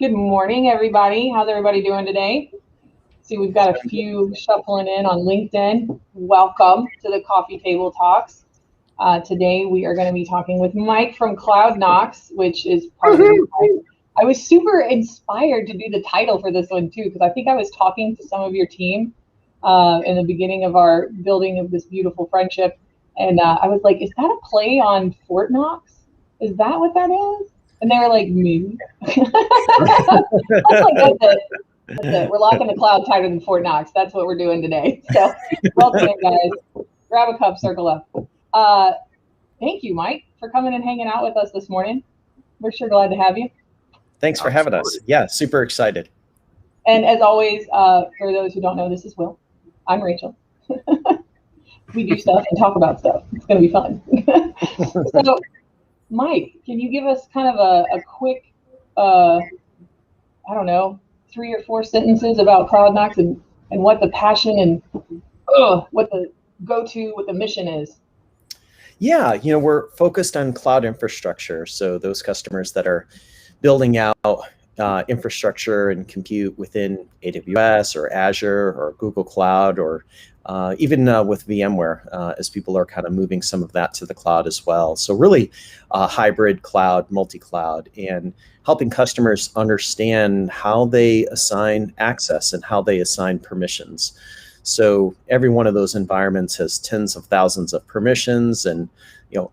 Good morning, everybody. How's everybody doing today? See, we've got a few shuffling in on LinkedIn. Welcome to the Coffee Table Talks. Today, we are going to be talking with Mike from Fort Knox, which is part of the I was super inspired to do the title for this one, too, because I think I was talking to some of your team in the beginning of our building of this beautiful friendship. And I was like, is that a play on Fort Knox? Is that what that is? And they were like, me. I was like, that's it. That's it. We're locking the cloud tighter than Fort Knox. That's what we're doing today. So welcome in, guys. Grab a cup, circle up. Thank you, Mike, for coming and hanging out with us this morning. We're sure glad to have you. Thanks for having us. Yeah, super excited. And as always, for those who don't know, this is Will. I'm Rachel. We do stuff and talk about stuff. It's going to be fun. So, Mike, can you give us kind of a quick, I don't know, 3 or 4 sentences about Fort Knox and what the passion and what the go-to, what the mission is? Yeah, we're focused on cloud infrastructure. So those customers that are building out infrastructure and compute within AWS or Azure or Google Cloud or even with VMware, as people are kind of moving some of that to the cloud as well. So really hybrid cloud, multi-cloud, and helping customers understand how they assign access and how they assign permissions. So every one of those environments has tens of thousands of permissions and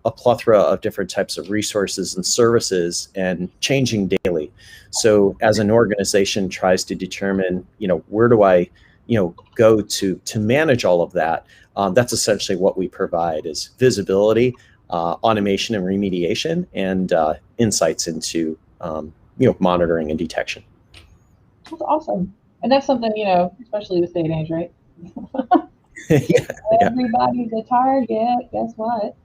a plethora of different types of resources and services, and changing daily. So as an organization tries to determine, where do I go to manage all of that, that's essentially what we provide is visibility, automation and remediation, and insights into monitoring and detection. That's awesome. And that's something, especially this day and age, right? Everybody's a target. Guess what?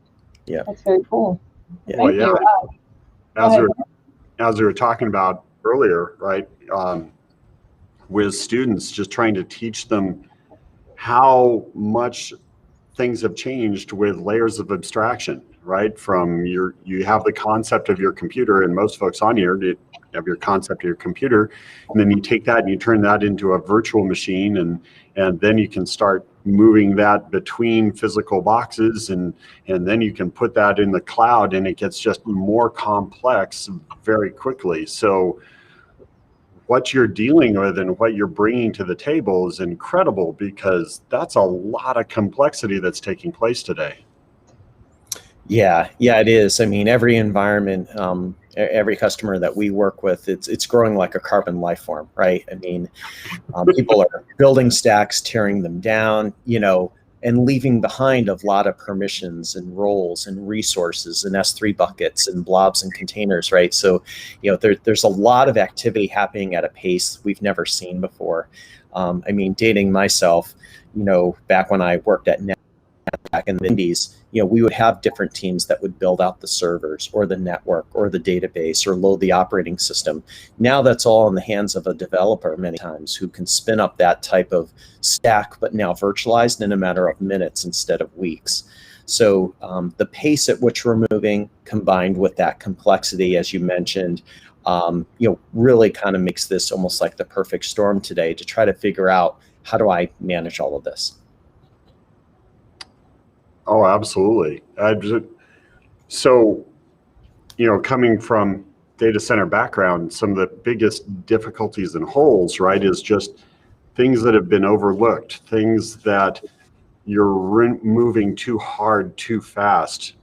Yeah. That's very cool. Yeah. Well, yeah. As we were talking about earlier, right? With students, just trying to teach them how much things have changed with layers of abstraction, right? From you have the concept of your computer, and most folks on here have your concept of your computer, and then you take that and you turn that into a virtual machine, and then you can start moving that between physical boxes, and then you can put that in the cloud, and it gets just more complex very quickly. So what you're dealing with and what you're bringing to the table is incredible, because that's a lot of complexity that's taking place today. Yeah, it is. I mean, every environment, every customer that we work with, it's growing like a carbon life form, right? I mean, people are building stacks, tearing them down, and leaving behind a lot of permissions and roles and resources and S3 buckets and blobs and containers, right? So, there's a lot of activity happening at a pace we've never seen before. I mean, dating myself, back when I worked at back in the Indies, we would have different teams that would build out the servers or the network or the database or load the operating system. Now that's all in the hands of a developer many times, who can spin up that type of stack, but now virtualized in a matter of minutes instead of weeks. So the pace at which we're moving, combined with that complexity, as you mentioned, really kind of makes this almost like the perfect storm today to try to figure out, how do I manage all of this? Oh, absolutely. So, coming from data center background, some of the biggest difficulties and holes, right, is just things that have been overlooked, things that you're moving too hard, too fast,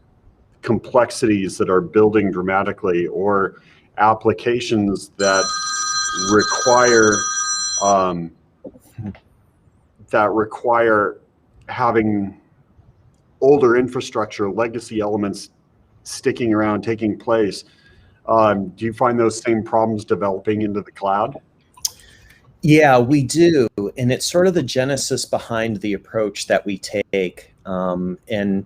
complexities that are building dramatically, or applications that require having older infrastructure, legacy elements sticking around, taking place. Do you find those same problems developing into the cloud? Yeah, we do. And it's sort of the genesis behind the approach that we take. And, when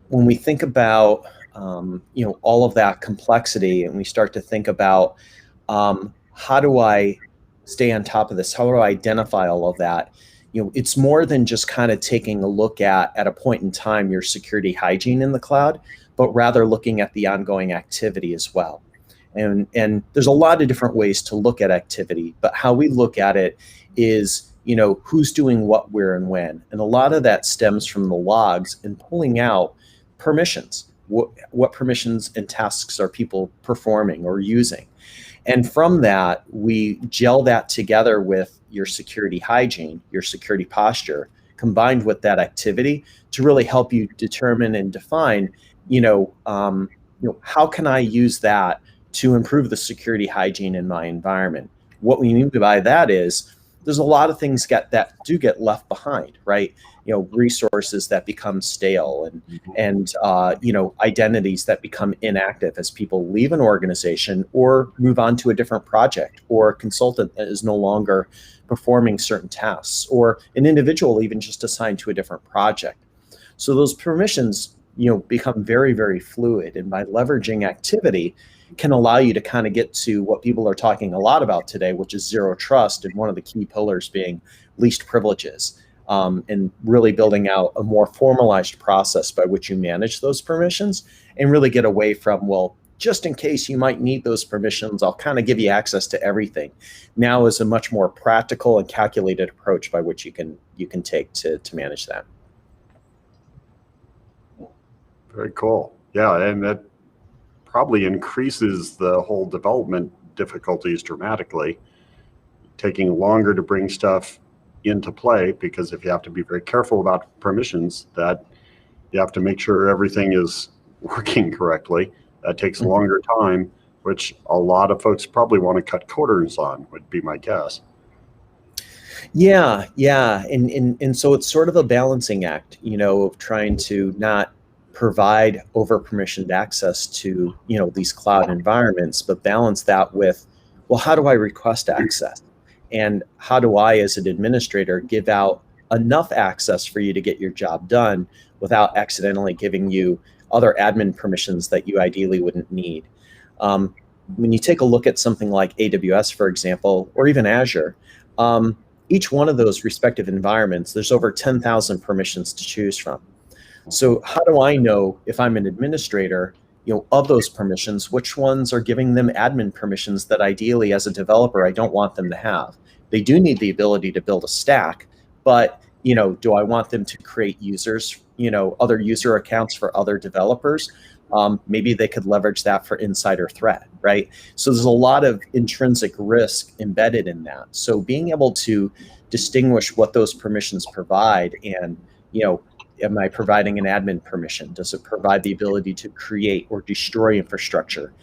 we think about, all of that complexity, and we start to think about, how do I stay on top of this? How do I identify all of that? It's more than just kind of taking a look at a point in time, your security hygiene in the cloud, but rather looking at the ongoing activity as well. And there's a lot of different ways to look at activity, but how we look at it is, who's doing what, where, and when. And a lot of that stems from the logs and pulling out permissions. What permissions and tasks are people performing or using? And from that, we gel that together with your security hygiene, your security posture, combined with that activity to really help you determine and define, how can I use that to improve the security hygiene in my environment? What we mean by that is there's a lot of things that do get left behind, right? Resources that become stale and identities that become inactive as people leave an organization or move on to a different project, or a consultant that is no longer performing certain tasks, or an individual even just assigned to a different project. So those permissions, become very, very fluid, and by leveraging activity can allow you to kind of get to what people are talking a lot about today, which is zero trust, and one of the key pillars being least privileges, and really building out a more formalized process by which you manage those permissions and really get away from, well, just in case you might need those permissions, I'll kind of give you access to everything. Now is a much more practical and calculated approach by which you can take to manage that. Very cool. Yeah, and that probably increases the whole development difficulties dramatically, taking longer to bring stuff into play, because if you have to be very careful about permissions, that you have to make sure everything is working correctly. That takes a longer time, which a lot of folks probably want to cut corners on, would be my guess. Yeah. And so it's sort of a balancing act, of trying to not provide over permissioned access to, these cloud environments, but balance that with, well, how do I request access? And how do I, as an administrator, give out enough access for you to get your job done without accidentally giving you other admin permissions that you ideally wouldn't need? When you take a look at something like AWS, for example, or even Azure, each one of those respective environments, there's over 10,000 permissions to choose from. So how do I know, if I'm an administrator, of those permissions, which ones are giving them admin permissions that ideally, as a developer, I don't want them to have? They do need the ability to build a stack, but do I want them to create users, other user accounts for other developers? Maybe they could leverage that for insider threat, right? So there's a lot of intrinsic risk embedded in that. So being able to distinguish what those permissions provide, and am I providing an admin permission? Does it provide the ability to create or destroy infrastructure?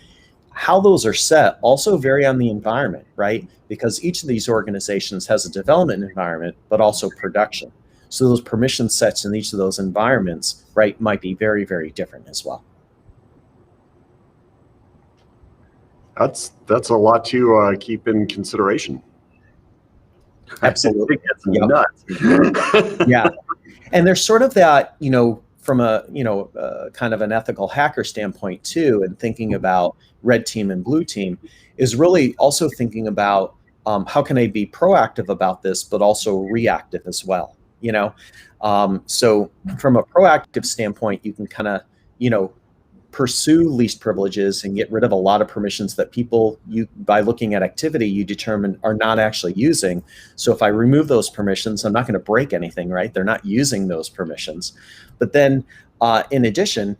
How those are set also vary on the environment, right? Because each of these organizations has a development environment, but also production. So those permission sets in each of those environments, right, might be very, very different as well. That's a lot to keep in consideration. Absolutely. It's nuts. Yeah. And there's sort of that, from a, kind of an ethical hacker standpoint too, and thinking about red team and blue team, is really also thinking about how can I be proactive about this, but also reactive as well, So from a proactive standpoint, you can kind of, pursue least privileges and get rid of a lot of permissions that people, by looking at activity, you determine are not actually using. So if I remove those permissions, I'm not going to break anything, right? They're not using those permissions. But then in addition,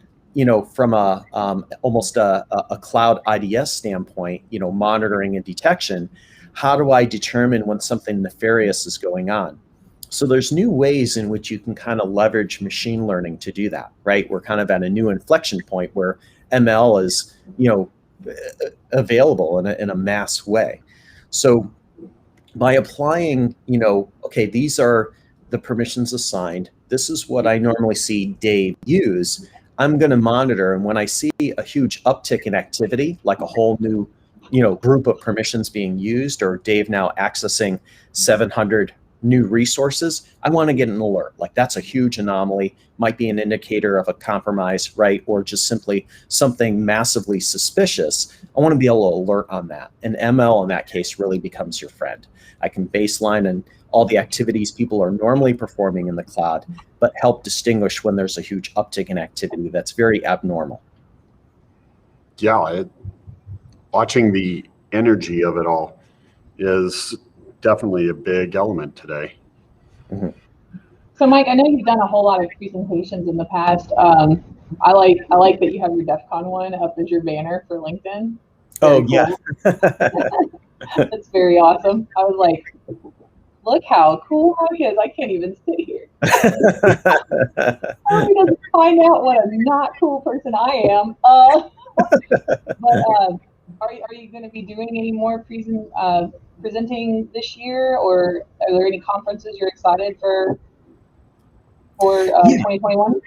from a almost a cloud IDS standpoint, monitoring and detection, how do I determine when something nefarious is going on? So there's new ways in which you can kind of leverage machine learning to do that, right? We're kind of at a new inflection point where ML is, available in a mass way. So by applying, okay, these are the permissions assigned. This is what I normally see Dave use. I'm going to monitor, and when I see a huge uptick in activity, like a whole new, group of permissions being used, or Dave now accessing 700 new resources, I want to get an alert. Like, that's a huge anomaly, might be an indicator of a compromise, right? Or just simply something massively suspicious. I want to be able to alert on that. And ML in that case really becomes your friend. I can baseline and all the activities people are normally performing in the cloud, but help distinguish when there's a huge uptick in activity that's very abnormal. Yeah, watching the energy of it all is definitely a big element today. Mm-hmm. So, Mike, I know you've done a whole lot of presentations in the past. I like that you have your DEF CON one up as your banner for LinkedIn. Oh, yeah. That's very awesome. I was like, look how cool Mike is. I can't even sit here. He doesn't find out what a not cool person I am. But are you going to be doing any more presenting this year, or are there any conferences you're excited for 2021?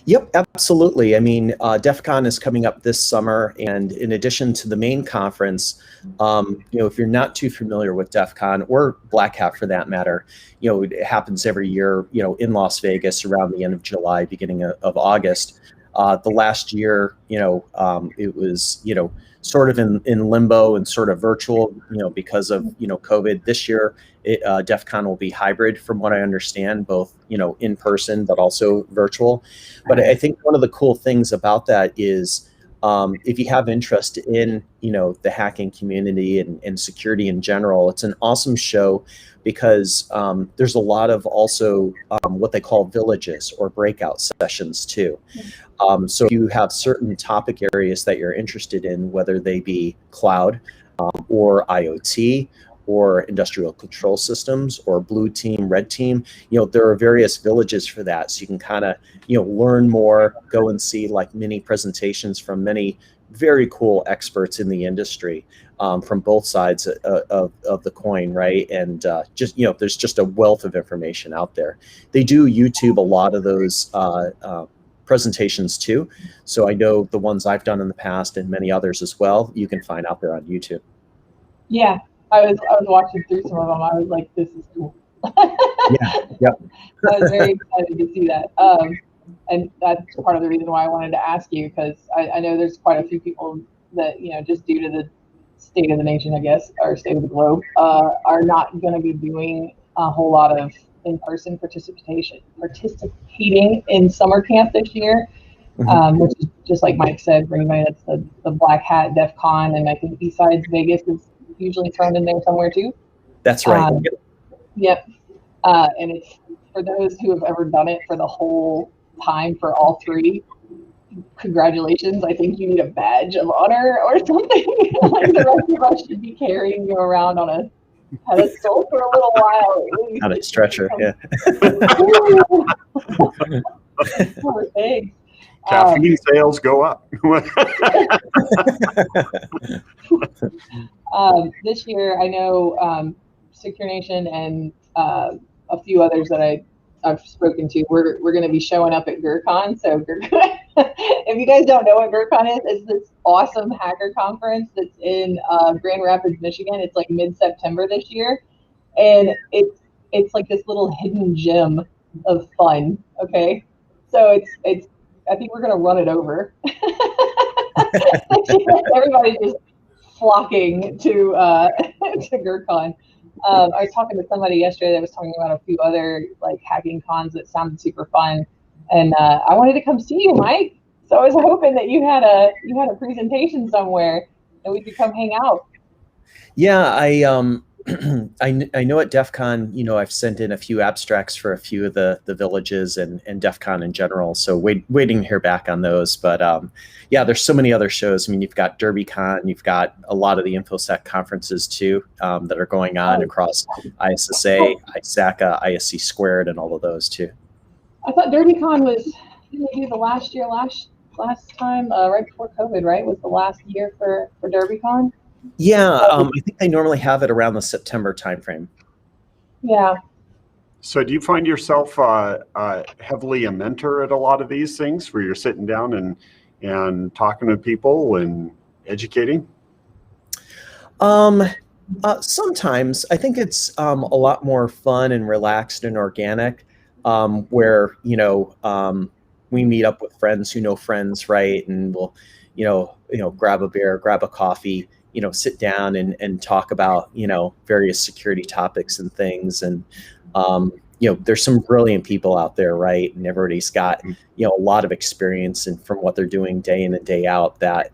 Yep, absolutely. I mean, DEF CON is coming up this summer, and in addition to the main conference, if you're not too familiar with DEF CON or Black Hat for that matter, it happens every year, in Las Vegas around the end of July, beginning of August. The last year, it was, sort of in limbo and sort of virtual, because of, COVID. This year, DEF CON will be hybrid from what I understand, both, in person, but also virtual. But I think one of the cool things about that is if you have interest in, the hacking community and security in general, it's an awesome show because there's a lot of also what they call villages or breakout sessions too. So if you have certain topic areas that you're interested in, whether they be cloud or IoT or industrial control systems or blue team, red team, there are various villages for that. So you can kind of, learn more, go and see like mini presentations from many very cool experts in the industry from both sides of the coin, right? And just, there's just a wealth of information out there. They do YouTube a lot of those presentations too. So I know the ones I've done in the past and many others as well, you can find out there on YouTube. Yeah, I was watching through some of them. I was like, this is cool. Yeah. I was very excited to see that. And that's part of the reason why I wanted to ask you, because I know there's quite a few people that, just due to the state of the nation, I guess, or state of the globe, are not going to be doing a whole lot of in-person participating in summer camp this year, which is just like Mike said, for anybody that's the Black Hat DEF CON, and I think besides Vegas is usually thrown in there somewhere too. That's right. Yep. And it's for those who have ever done it for the whole time for all three. Congratulations. I think you need a badge of honor or something. Like the rest of us should be carrying you around on a pedestal for a little while. On a stretcher, yeah. Poor thing. Caffeine sales go up. This year, I know Secure Nation and a few others that I've spoken to, we're going to be showing up at GurCon. So if you guys don't know what GurCon is, it's this awesome hacker conference that's in Grand Rapids, Michigan. It's like mid-September this year. And it's like this little hidden gem of fun. Okay. So it's I think we're going to run it over. Everybody's just flocking to GurCon. I was talking to somebody yesterday that was talking about a few other like hacking cons that sounded super fun, and I wanted to come see you, Mike. So I was hoping that you had a presentation somewhere and we could come hang out. Yeah, I know at DEF CON, I've sent in a few abstracts for a few of the villages and DEF CON in general. So waiting to hear back on those. But yeah, there's so many other shows. I mean, you've got DerbyCon, you've got a lot of the InfoSec conferences too that are going on across ISSA, ISACA, ISC Squared, and all of those too. I thought DerbyCon was maybe the last time, right before COVID, right? Was the last year for DerbyCon? Yeah, I think they normally have it around the September timeframe. Yeah. So do you find yourself heavily a mentor at a lot of these things where you're sitting down and talking to people and educating? Sometimes. I think it's a lot more fun and relaxed and organic, where, we meet up with friends who know friends, right? And we'll, grab a beer, grab a coffee, sit down and talk about, various security topics and things. And, there's some brilliant people out there, right? And everybody's got, a lot of experience and from what they're doing day in and day out that,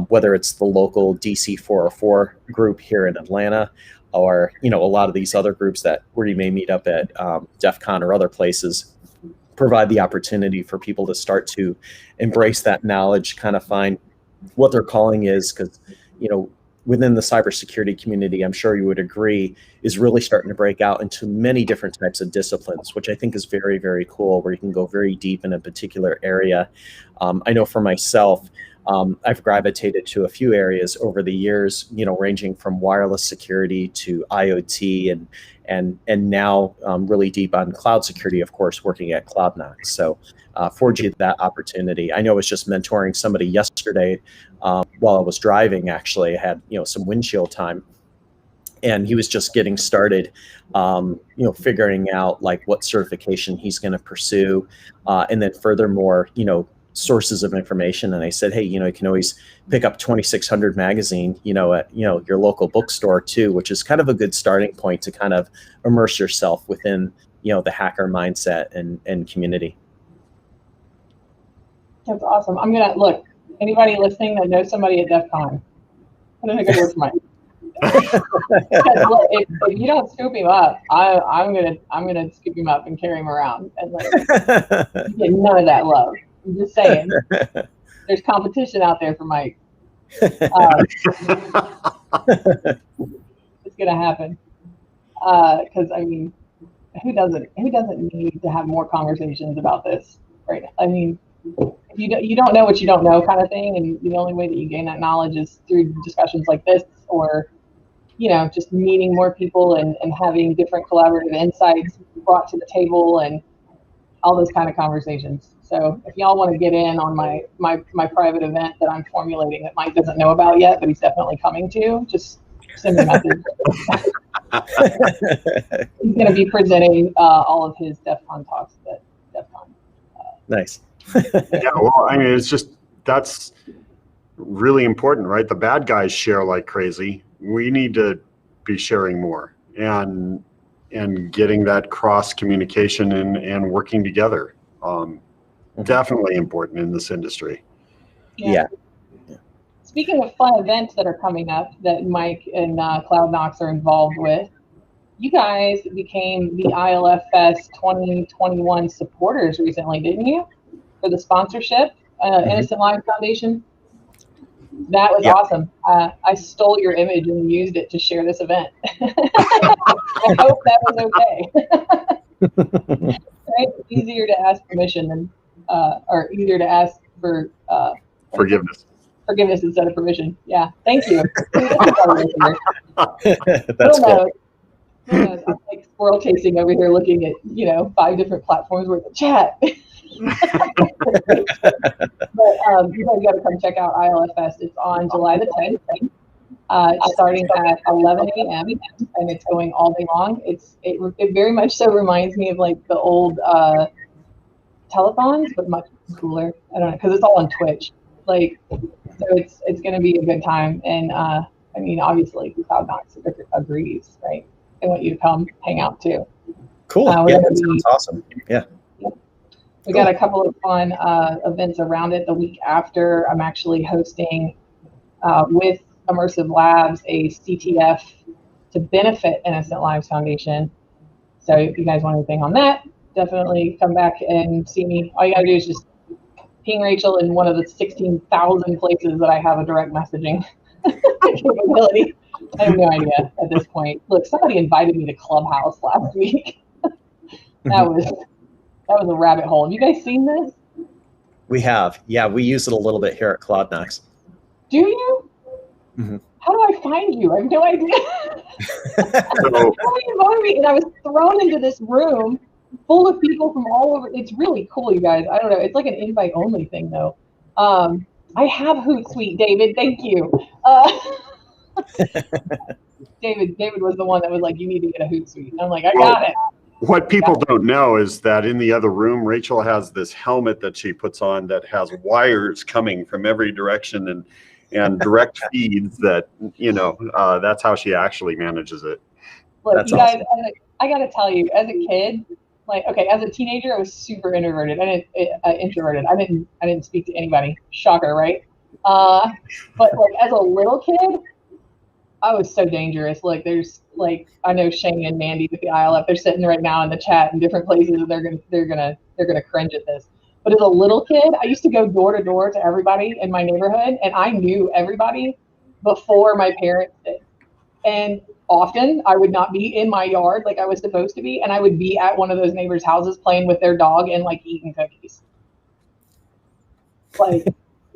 whether it's the local DC 404 group here in Atlanta, or a lot of these other groups where you may meet up at DEF CON or other places, provide the opportunity for people to start to embrace that knowledge, kind of find what their calling is, because within the cybersecurity community, I'm sure you would agree, is really starting to break out into many different types of disciplines, which I think is very, very cool, where you can go very deep in a particular area. I know for myself, I've gravitated to a few areas over the years, ranging from wireless security to IoT and now really deep on cloud security, of course, working at Fort Knox. So forward you that opportunity. I know I was just mentoring somebody yesterday while I was driving. Actually, I had some windshield time, and he was just getting started, figuring out like what certification he's going to pursue, and then furthermore, sources of information. And I said, hey, you can always pick up 2600 magazine, at your local bookstore too, which is kind of a good starting point to kind of immerse yourself within the hacker mindset and community. That's awesome. I'm gonna look. Anybody listening that knows somebody at DEF CON, put in a good word for Mike. Look, if you don't scoop him up, I'm gonna scoop him up and carry him around, and you get none of that love. I'm just saying, there's competition out there for Mike. It's gonna happen. Because I mean, who doesn't need to have more conversations about this, right? I mean, you don't know what you don't know, kind of thing, and the only way that you gain that knowledge is through discussions like this, or just meeting more people and having different collaborative insights brought to the table, and all those kind of conversations. So if y'all want to get in on my private event that I'm formulating that Mike doesn't know about yet, but he's definitely coming to, just send me a message. He's going to be presenting all of his DEF CON talks at DEF CON. Nice. Yeah, well, I mean, that's really important, right? The bad guys share like crazy. We need to be sharing more and getting that cross communication and working together. Definitely important in this industry. Yeah. Speaking of fun events that are coming up that Mike and Fort Knox are involved with, you guys became the ILF Fest 2021 supporters recently, didn't you? For the sponsorship, Innocent Lives Foundation. That was awesome. I stole your image and used it to share this event. I hope that was okay. Right? Easier to ask permission than, or easier to ask for forgiveness. Forgiveness instead of permission. Yeah, thank you. That's cool. I'm like squirrel chasing over here, looking at 5 different platforms worth of chat. But you guys got to come check out ILF Fest. It's on July the 10th. It's starting at 11 a.m. and it's going all day long. It very much so reminds me of like the old telethons, but much cooler. I don't know, because it's all on Twitch. Like, so it's going to be a good time. And I mean, obviously, Fort Knox agrees, right? They want you to come hang out too. Cool. Yeah, that sounds awesome. Yeah. We got a couple of fun events around it. The week after, I'm actually hosting with Immersive Labs a CTF to benefit Innocent Lives Foundation. So if you guys want anything on that, definitely come back and see me. All you gotta do is just ping Rachel in one of the 16,000 places that I have a direct messaging capability. I have no idea at this point. Look, somebody invited me to Clubhouse last week. That was a rabbit hole. Have you guys seen this? We have. Yeah, we use it a little bit here at Fort Knox. Do you? Mm-hmm. How do I find you? I have no idea. And I was thrown into this room full of people from all over. It's really cool, you guys. I don't know. It's like an invite-only thing, though. I have Hootsuite, David. Thank you. David was the one that was like, you need to get a Hootsuite. I'm like, I got it. What people don't know is that in the other room, Rachel has this helmet that she puts on that has wires coming from every direction and direct feeds that, that's how she actually manages it. Look, that's you guys, awesome. I got to tell you, as a kid, as a teenager, I was super introverted. Introverted. I didn't speak to anybody. Shocker, right? But like as a little kid, I was so dangerous. Like there's like I know Shane and Mandy with the ILF. They're sitting right now in the chat in different places, and they're gonna cringe at this. But as a little kid, I used to go door to door to everybody in my neighborhood, and I knew everybody before my parents did. And often I would not be in my yard like I was supposed to be, and I would be at one of those neighbors' houses playing with their dog and like eating cookies. Like,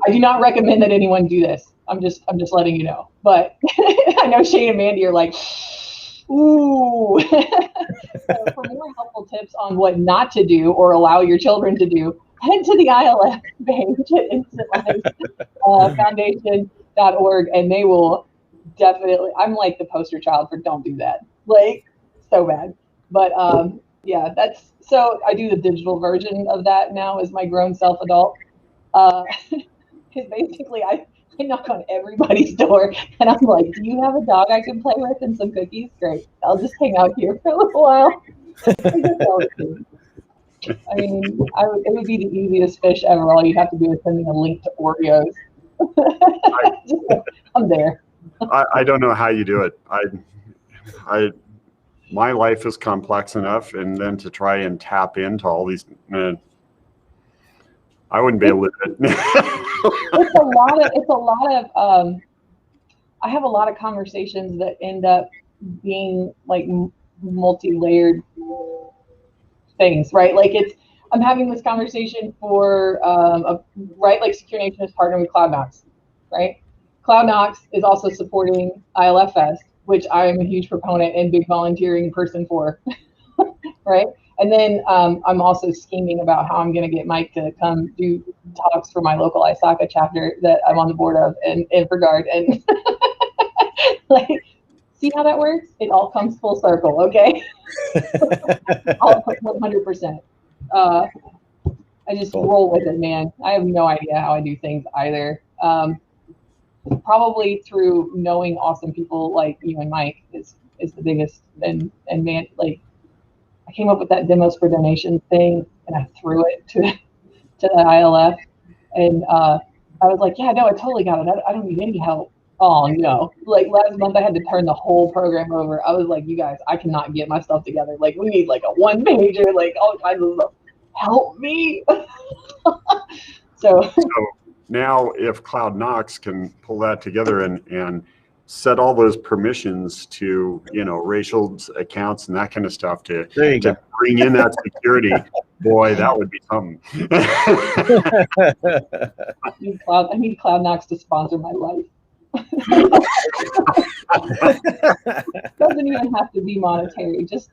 I do not recommend that anyone do this. I'm just letting you know. But I know Shane and Mandy are like, ooh. So for more helpful tips on what not to do or allow your children to do, head to the ILF page at instantlife.foundation.org, and they will definitely. I'm like the poster child for don't do that. Like, so bad. But yeah, that's so I do the digital version of that now as my grown self adult. Because basically I knock on everybody's door and I'm like, do you have a dog I can play with and some cookies? Great. I'll just hang out here for a little while. I mean, it would be the easiest fish ever. All you'd have to do is send me a link to Oreos. I'm there. I don't know how you do it. My life is complex enough, and then to try and tap into all these, I wouldn't be able to do it. It's a lot of I have a lot of conversations that end up being like multi-layered things, right? Like I'm having this conversation for right, like Secure Nation is partnering with Cloud Knox, right? Cloud Knox is also supporting ILF Fest, which I am a huge proponent and big volunteering person for, right? And then I'm also scheming about how I'm going to get Mike to come do talks for my local ISACA chapter that I'm on the board of in regard. And like, see how that works? It all comes full circle, okay? All 100%. I just roll with it, man. I have no idea how I do things either. Probably through knowing awesome people like you and Mike is the biggest. And man, like, I came up with that demos for donations thing and I threw it to the ILF, and I was like, yeah, no, I totally got it. I don't need any help. Oh no, like last month I had to turn the whole program over. I was like, you guys, I cannot get my stuff together. Like, we need like a one pager, like all kinds of stuff. Help me. So now if Cloud Knox can pull that together and set all those permissions to, racial accounts and that kind of stuff to bring in that security, boy, that would be something. I need Cloud Knox to sponsor my life. Doesn't even have to be monetary. Just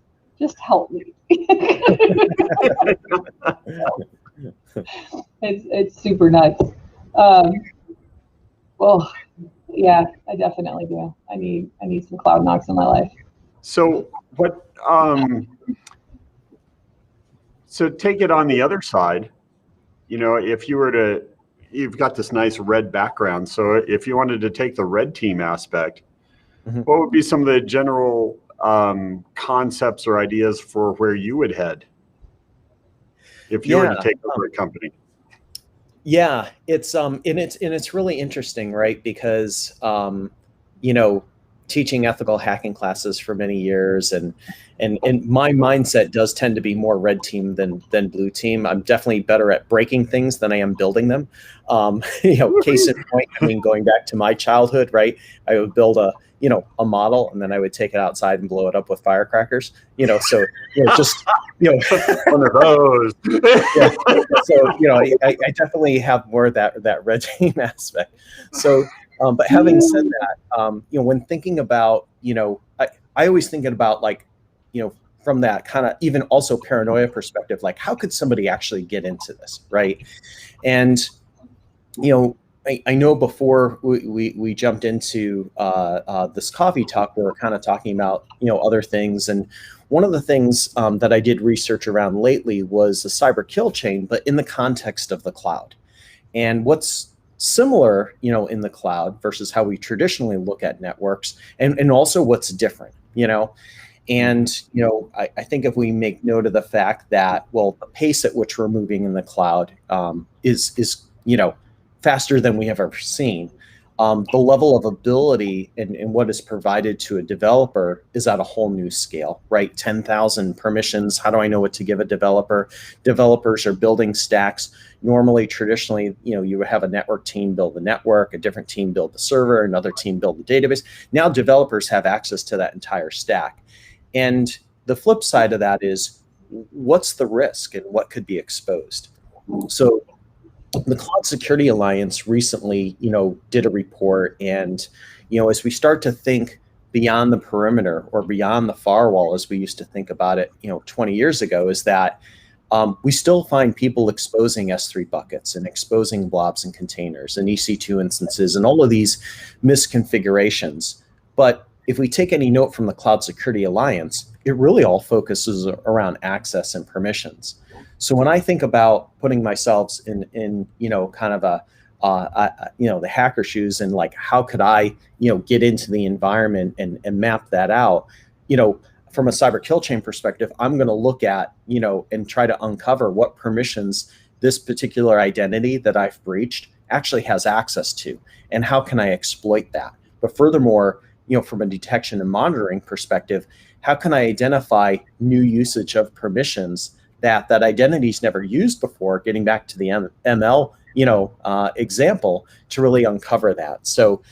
help me. It's super nuts. Well, yeah, I definitely do. I need some Cloud Knox in my life. So what? So take it on the other side. If you were to, you've got this nice red background. So if you wanted to take the red team aspect, what would be some of the general concepts or ideas for where you would head if you were to take over a company? Yeah, it's really interesting, right? Because teaching ethical hacking classes for many years, and my mindset does tend to be more red team than blue team. I'm definitely better at breaking things than I am building them. Case in point, I mean, going back to my childhood, right? I would build a model, and then I would take it outside and blow it up with firecrackers. So just one of those. Yeah. So I definitely have more of that red team aspect. So, but having said that, when thinking about, I always thinking about like, from that kind of even also paranoia perspective, like how could somebody actually get into this, right? And I know before we jumped into this coffee talk, we were kind of talking about other things, and one of the things that I did research around lately was the cyber kill chain, but in the context of the cloud, and what's similar in the cloud versus how we traditionally look at networks, and also what's different, and I think if we make note of the fact that, well, the pace at which we're moving in the cloud is faster than we have ever seen. The level of ability and what is provided to a developer is at a whole new scale, right? 10,000 permissions. How do I know what to give a developer? Developers are building stacks. Normally, traditionally, you would have a network team build the network, a different team build the server, another team build the database. Now developers have access to that entire stack. And the flip side of that is, what's the risk and what could be exposed? So the Cloud Security Alliance recently, did a report, and, as we start to think beyond the perimeter or beyond the firewall, as we used to think about it, 20 years ago, is that we still find people exposing S3 buckets and exposing blobs and containers and EC2 instances and all of these misconfigurations. But if we take any note from the Cloud Security Alliance, it really all focuses around access and permissions. So when I think about putting myself in kind of the hacker shoes, and like, how could I, get into the environment and map that out, from a cyber kill chain perspective, I'm going to look at, and try to uncover what permissions this particular identity that I've breached actually has access to, and how can I exploit that. But furthermore, from a detection and monitoring perspective, how can I identify new usage of permissions that identity's never used before, getting back to the ML, example, to really uncover that. So,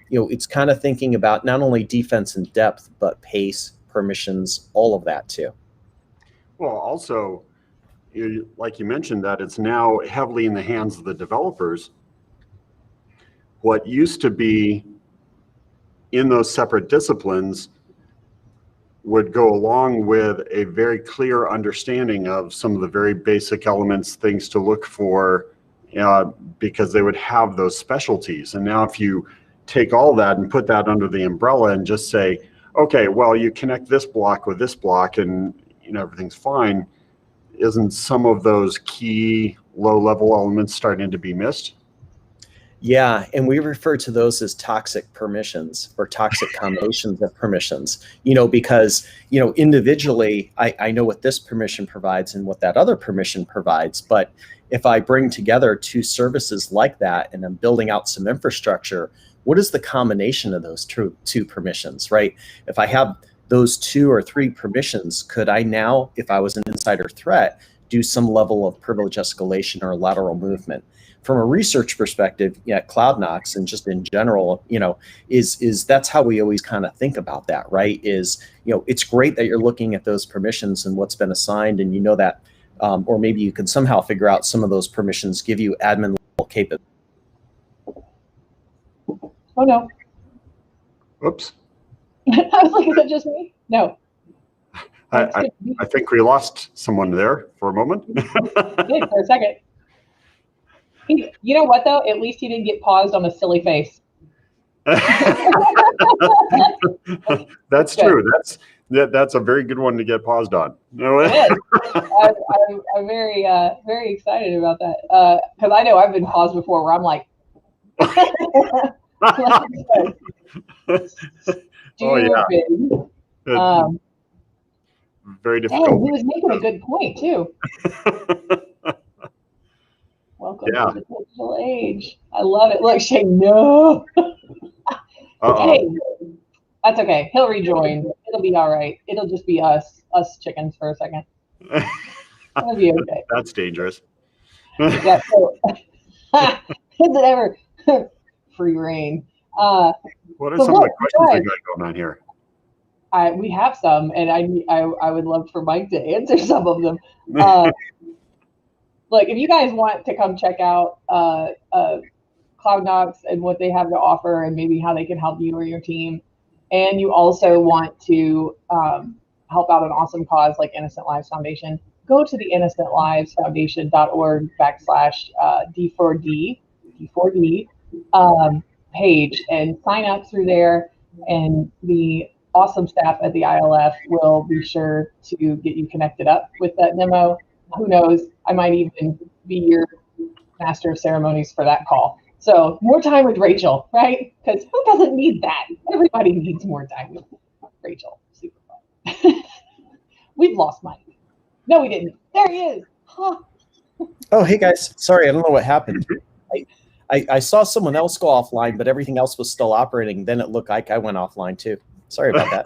it's kind of thinking about not only defense and depth, but pace, permissions, all of that too. Well, also, like you mentioned, that it's now heavily in the hands of the developers. What used to be in those separate disciplines would go along with a very clear understanding of some of the very basic elements, things to look for, because they would have those specialties. And now if you take all that and put that under the umbrella and just say, okay, well, you connect this block with this block and everything's fine, isn't some of those key low-level elements starting to be missed? Yeah, and we refer to those as toxic permissions or toxic combinations of permissions, because, individually, I know what this permission provides and what that other permission provides. But if I bring together two services like that and I'm building out some infrastructure, what is the combination of those two permissions, right? If I have those 2 or 3 permissions, could I now, if I was an insider threat, do some level of privilege escalation or lateral movement? From a research perspective, Cloud Knox and just in general, is that's how we always kind of think about that, right? Is, it's great that you're looking at those permissions and what's been assigned, and that, or maybe you can somehow figure out some of those permissions give you admin level capability. Oh no. Oops. I was like, is it just me? No. I think we lost someone there for a moment. Did for a second. You know what, though? At least he didn't get paused on a silly face. That's true. That's a very good one to get paused on. It is. I'm very very excited about that, because I know I've been paused before where I'm like, oh yeah. Very difficult. Dang, he was making a good point too. Welcome to the digital age. I love it. Look, Shane, no. Hey, that's okay. He'll rejoin. It'll be all right. It'll just be us chickens for a second. It'll be okay. That's dangerous. Yeah. So, is it ever free reign? What are some of the questions we got going on here? We have some, and I would love for Mike to answer some of them. Look, if you guys want to come check out Cloud Knox and what they have to offer and maybe how they can help you or your team, and you also want to help out an awesome cause like Innocent Lives Foundation, go to the innocentlivesfoundation.org/D4D page and sign up through there, and the awesome staff at the ILF will be sure to get you connected up with that demo. Who knows? I might even be your master of ceremonies for that call. So more time with Rachel, right? Because who doesn't need that? Everybody needs more time with Rachel. Super fun. We've lost Mike. No, we didn't. There he is. Huh. Oh, hey guys. Sorry, I don't know what happened. I saw someone else go offline, but everything else was still operating. Then it looked like I went offline too. Sorry about that.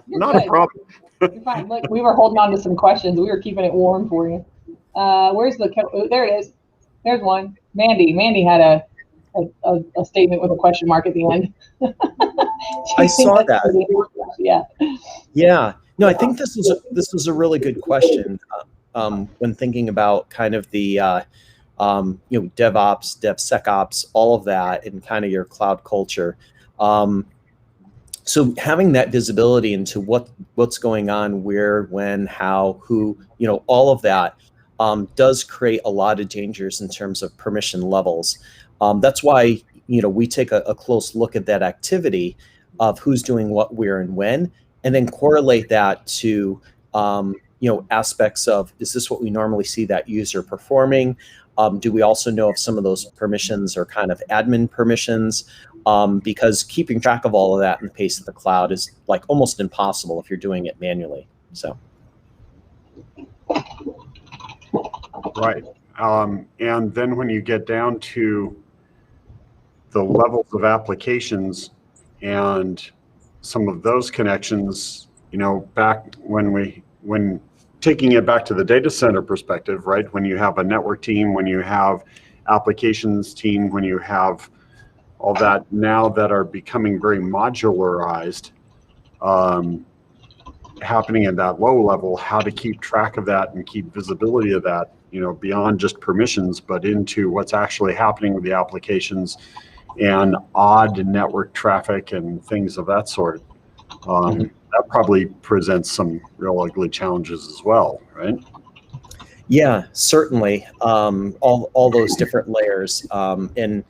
Not a problem. You're fine. Look, we were holding on to some questions. We were keeping it warm for you. Where's the? There it is. There's one. Mandy had a statement with a question mark at the end. I saw that. Yeah. Yeah. No, I think this is a really good question when thinking about kind of the DevOps, DevSecOps, all of that, and kind of your cloud culture. So having that visibility into what's going on, where, when, how, who, all of that does create a lot of dangers in terms of permission levels. That's why we take a close look at that activity of who's doing what, where, and when, and then correlate that to aspects of, is this what we normally see that user performing? Do we also know if some of those permissions are kind of admin permissions? Because keeping track of all of that in the pace of the cloud is like almost impossible if you're doing it manually. So. Right. And then when you get down to the levels of applications and some of those connections, back when taking it back to the data center perspective, right? When you have a network team, when you have applications team, when you have all that now that are becoming very modularized, happening at that low level, how to keep track of that and keep visibility of that, beyond just permissions, but into what's actually happening with the applications and odd network traffic and things of that sort. That probably presents some real ugly challenges as well, right? Yeah, certainly. All those different layers. And,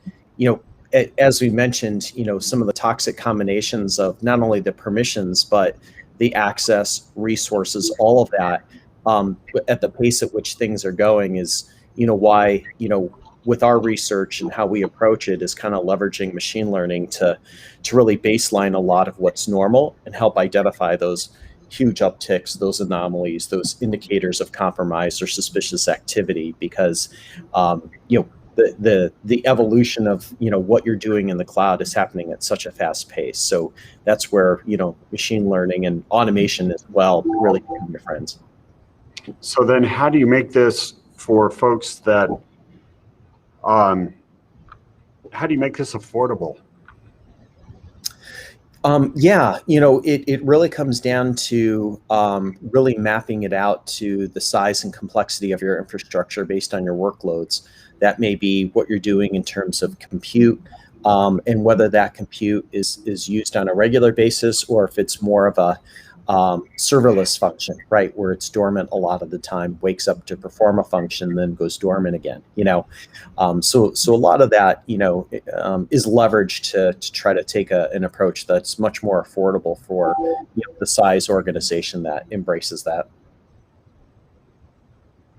as we mentioned, some of the toxic combinations of not only the permissions, but the access, resources, all of that, at the pace at which things are going is, why, with our research and how we approach it is kind of leveraging machine learning to really baseline a lot of what's normal and help identify those huge upticks, those anomalies, those indicators of compromise or suspicious activity, because the evolution of what you're doing in the cloud is happening at such a fast pace. So that's where machine learning and automation as well really become your friends. So then how do you make this for folks that how do you make this affordable? It really comes down to really mapping it out to the size and complexity of your infrastructure based on your workloads. That may be what you're doing in terms of compute, and whether that compute is used on a regular basis or if it's more of a serverless function, right, where it's dormant a lot of the time, wakes up to perform a function, then goes dormant again. So a lot of that is leveraged to try to take an approach that's much more affordable for the size organization that embraces that.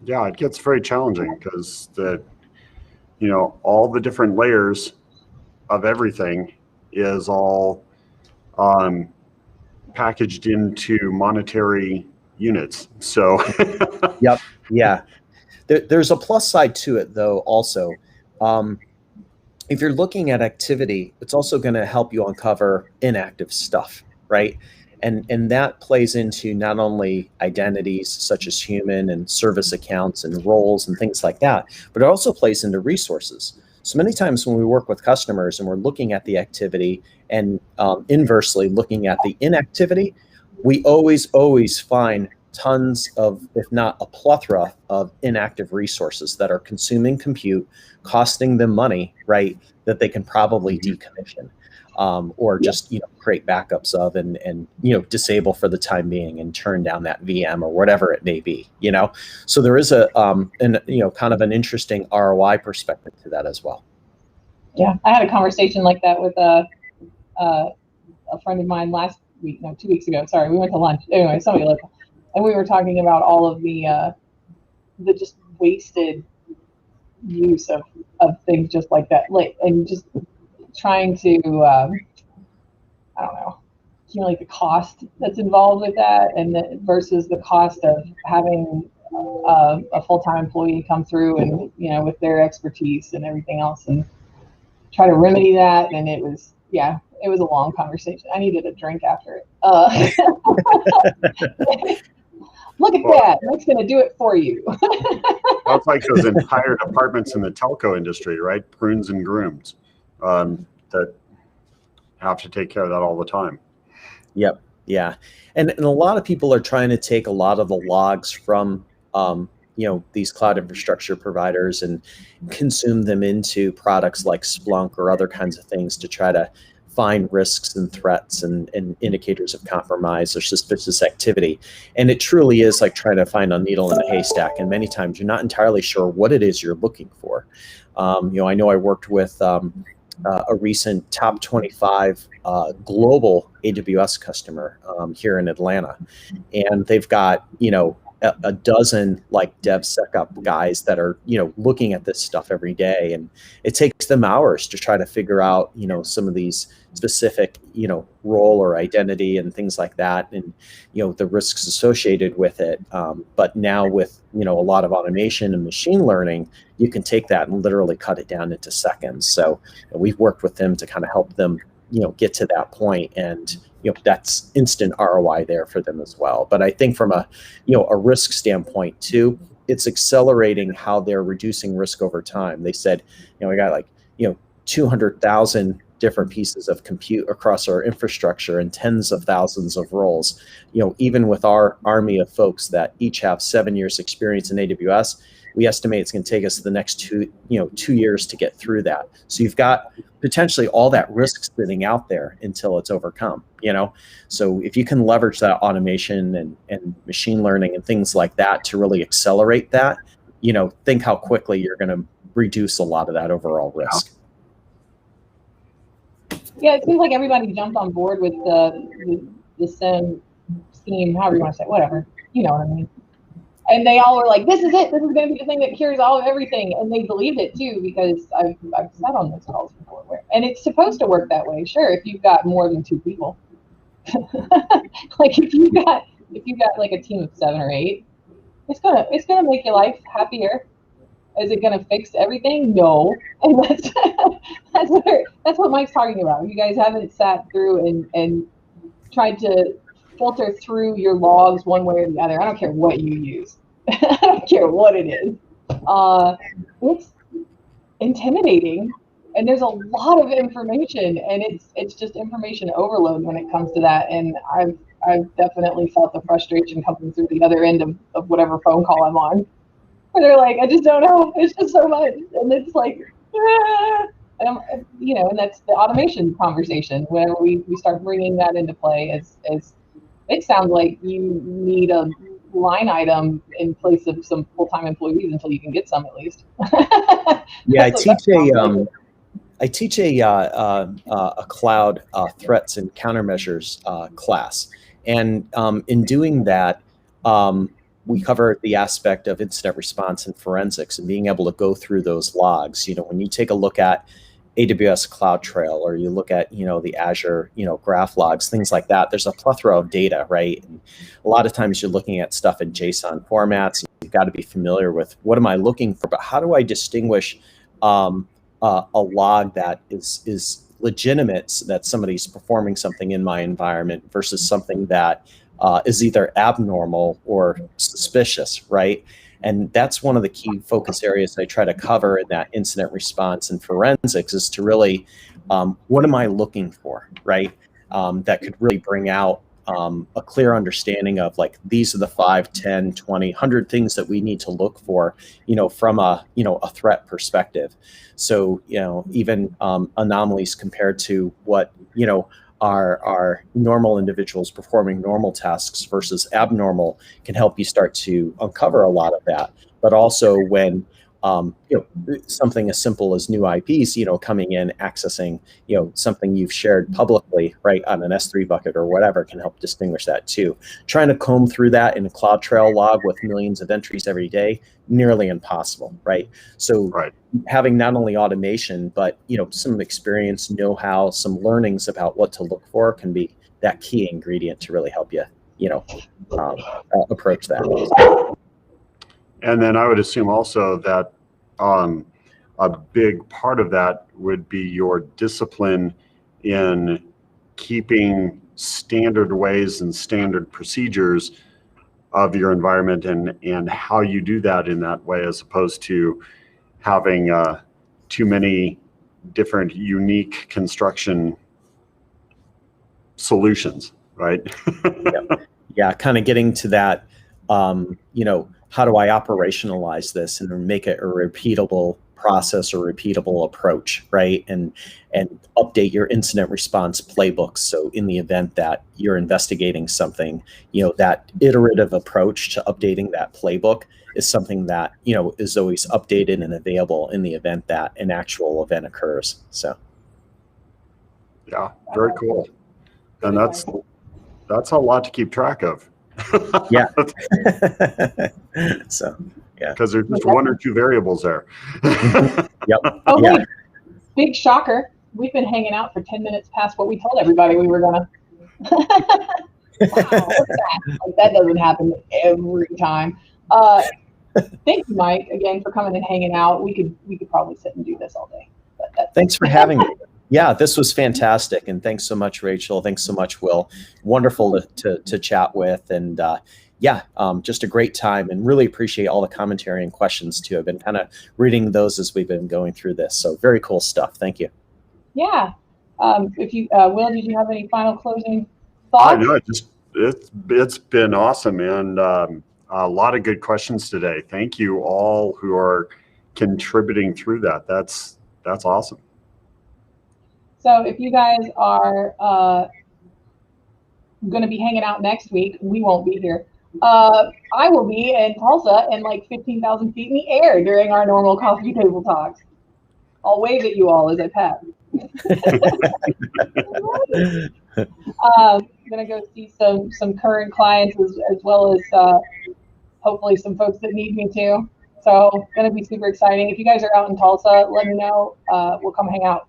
Yeah, it gets very challenging because all the different layers of everything is all packaged into monetary units. So Yep. Yeah. There's a plus side to it though also. If you're looking at activity, it's also going to help you uncover inactive stuff, right? And that plays into not only identities such as human and service accounts and roles and things like that, but it also plays into resources. So many times when we work with customers and we're looking at the activity and inversely looking at the inactivity, we always find tons of, if not a plethora of inactive resources that are consuming compute, costing them money, right, that they can probably decommission. Or just create backups of and disable for the time being and turn down that VM or whatever it may be. So there is a kind of an interesting ROI perspective to that as well. Yeah, I had a conversation like that with a friend of mine last week, no, 2 weeks ago. Sorry, we went to lunch. Anyway, somebody local, and we were talking about all of the just wasted use of things just like that, and just trying to I don't know, accumulate the cost that's involved with that, and versus the cost of having a full-time employee come through and with their expertise and everything else, and try to remedy that. And it was a long conversation. I needed a drink after it. Look at that. That's going to do it for you. Well, it's like those entire departments in the telco industry, right? Prunes and grooms that have to take care of that all the time. Yep. Yeah. And a lot of people are trying to take a lot of the logs from, these cloud infrastructure providers and consume them into products like Splunk or other kinds of things to try to find risks and threats and indicators of compromise or suspicious activity. And it truly is like trying to find a needle in a haystack. And many times you're not entirely sure what it is you're looking for. I know I worked with a recent top 25 global AWS customer here in Atlanta. And they've got, a dozen like DevSecOps guys that are, looking at this stuff every day. And it takes them hours to try to figure out, some of these specific, role or identity and things like that. And, the risks associated with it. But now with, a lot of automation and machine learning, you can take that and literally cut it down into seconds. So we've worked with them to kind of help them, get to that point. And, that's instant ROI there for them as well. But I think from a risk standpoint too, it's accelerating how they're reducing risk over time. They said, we got like, 200,000 different pieces of compute across our infrastructure and tens of thousands of roles. Even with our army of folks that each have 7 years experience in AWS, we estimate it's going to take us the next 2 years to get through that. So you've got potentially all that risk sitting out there until it's overcome, So if you can leverage that automation and machine learning and things like that to really accelerate that, think how quickly you're going to reduce a lot of that overall risk. Yeah, it seems like everybody jumped on board with the SIM scheme, however you want to say it, whatever. You know what I mean? And they all were like, this is it. This is going to be the thing that cures all of everything. And they believed it too, because I've sat on those calls before. And it's supposed to work that way. Sure, if you've got more than 2 people. Like if you got like a team of 7 or 8, it's gonna make your life happier. Is it gonna fix everything? No. And that's what Mike's talking about. You guys haven't sat through and tried to filter through your logs one way or the other. I don't care what you use. I don't care what it is. It's intimidating, and there's a lot of information, and it's just information overload when it comes to that. And I've definitely felt the frustration coming through the other end of whatever phone call I'm on, where they're like, I just don't know. It's just so much, and it's like, and and that's the automation conversation. Whenever we start bringing that into play, as it sounds like you need a line item in place of some full-time employees until you can get some at least. Yeah, I teach a cloud threats and countermeasures class, and in doing that, we cover the aspect of incident response and forensics and being able to go through those logs. When you take a look at AWS CloudTrail, or you look at, the Azure, graph logs, things like that, there's a plethora of data, right? And a lot of times you're looking at stuff in JSON formats. You've got to be familiar with what am I looking for, but how do I distinguish a log that is legitimate, that somebody's performing something in my environment versus something that is either abnormal or suspicious, right? And that's one of the key focus areas I try to cover in that incident response and forensics, is to really, what am I looking for, right? That could really bring out a clear understanding of like, these are the 5, 10, 20, 100 things that we need to look for, from a threat perspective. So, even anomalies compared to what, our normal individuals performing normal tasks versus abnormal can help you start to uncover a lot of that. But also when something as simple as new IPs, coming in, accessing, something you've shared publicly, right, on an S3 bucket or whatever, can help distinguish that too. Trying to comb through that in a CloudTrail log with millions of entries every day, nearly impossible, right? So having not only automation, but, some experience, know-how, some learnings about what to look for can be that key ingredient to really help you, approach that. And then I would assume also that a big part of that would be your discipline in keeping standard ways and standard procedures of your environment, and how you do that in that way, as opposed to having too many different unique construction solutions, right? Yeah, kind of getting to that, how do I operationalize this and make it a repeatable process or repeatable approach, right? And update your incident response playbooks. So in the event that you're investigating something, that iterative approach to updating that playbook is something that, is always updated and available in the event that an actual event occurs. So. Yeah, very cool. And that's a lot to keep track of. Yeah. So, yeah. Because there's just one or two variables there. Yep. Oh, yeah. wait. Big shocker. We've been hanging out for 10 minutes past what we told everybody we were gonna. Wow, what's that? Like, that doesn't happen every time. Thank you, Mike, again for coming and hanging out. We could probably sit and do this all day. But thanks for having me. Yeah, this was fantastic, and thanks so much, Rachel. Thanks so much, Will. Wonderful to chat with, and just a great time, and really appreciate all the commentary and questions too. I've been kind of reading those as we've been going through this, so very cool stuff. Thank you. Yeah. If you, Will, did you have any final closing thoughts? I know, it's been awesome, and a lot of good questions today. Thank you all who are contributing through that. That's awesome. So if you guys are going to be hanging out next week, we won't be here. I will be in Tulsa and like 15,000 feet in the air during our normal coffee table talks. I'll wave at you all as I pass. I'm going to go see some current clients as well as hopefully some folks that need me too. So going to be super exciting. If you guys are out in Tulsa, let me know. We'll come hang out.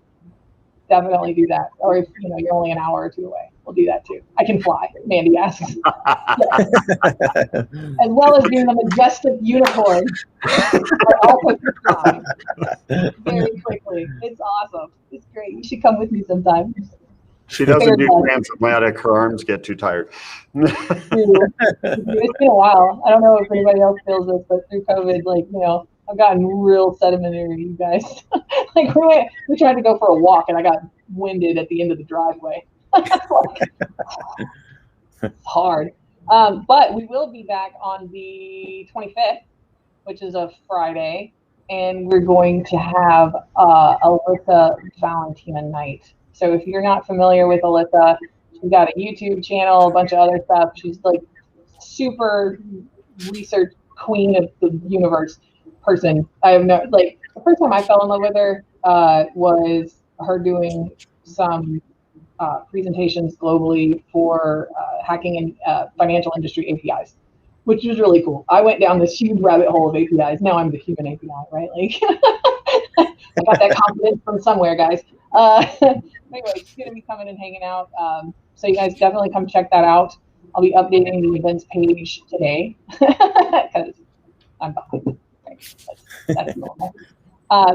Definitely do that. Or if you're only an hour or two away, we'll do that too. I can fly, Mandy asks. As well as being a majestic unicorn. I also can fly very quickly. It's awesome. It's great. You should come with me sometime. She doesn't do transatlantic. Her arms get too tired. It's been a while. I don't know if anybody else feels this, but through COVID, I've gotten real sedimentary, you guys. Like we tried to go for a walk and I got winded at the end of the driveway. It's hard. But we will be back on the 25th, which is a Friday, and we're going to have Alyssa Valentina night. So if you're not familiar with Alyssa, she's got a YouTube channel, a bunch of other stuff. She's like super research queen of the universe person. I have the first time I fell in love with her was her doing some presentations globally for hacking and financial industry APIs, which was really cool. I went down this huge rabbit hole of APIs. Now I'm the human API, right? Like I got that confidence from somewhere, guys. Anyway, she's going to be coming and hanging out. So you guys definitely come check that out. I'll be updating the events page today because I'm behind. That's normal.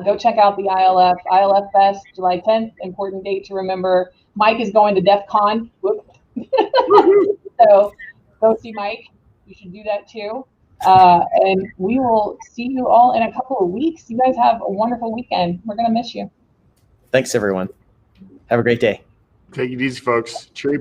Go check out the ILF Fest, July 10th. Important date to remember. Mike is going to DEF CON. So go see Mike. You should do that too. And we will see you all in a couple of weeks. You guys have a wonderful weekend. We're going to miss you. Thanks, everyone. Have a great day. Take it easy, folks. Cheerio.